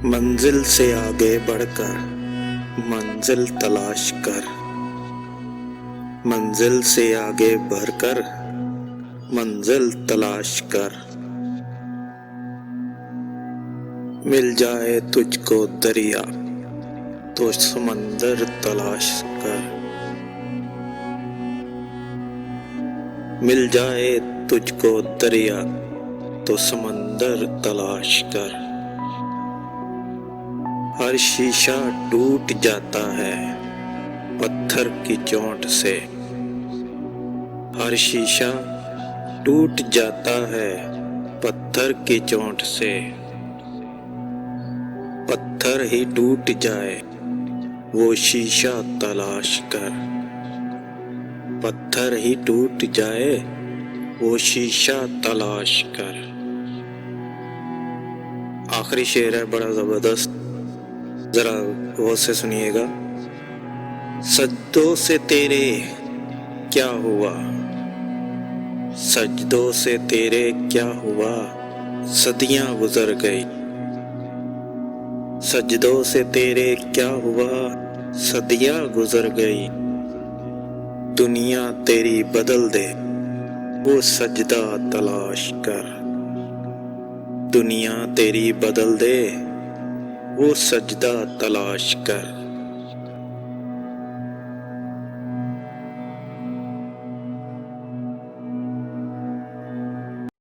मंजिल से आगे बढ़कर मंजिल तलाश कर। मंजिल से आगे बढ़कर मंजिल तलाश कर। मिल जाए तुझको दरिया तो समंदर तलाश कर। मिल जाए तुझको दरिया तो समंदर तलाश कर। हर शीशा टूट जाता है पत्थर की चोट से। हर शीशा टूट जाता है पत्थर की चोट से। पत्थर ही टूट जाए वो शीशा तलाश कर। पत्थर ही टूट जाए वो शीशा तलाश कर। आखिरी शेर है बड़ा जबरदस्त, जरा गौर से सुनिएगा। सजदों से तेरे क्या हुआ, सजदों से तेरे क्या हुआ, सदियां गुजर गई। सजदों से तेरे क्या हुआ, सदियां गुजर गई। दुनिया तेरी बदल दे वो सजदा तलाश कर। दुनिया तेरी बदल दे वो सजदा तलाश कर।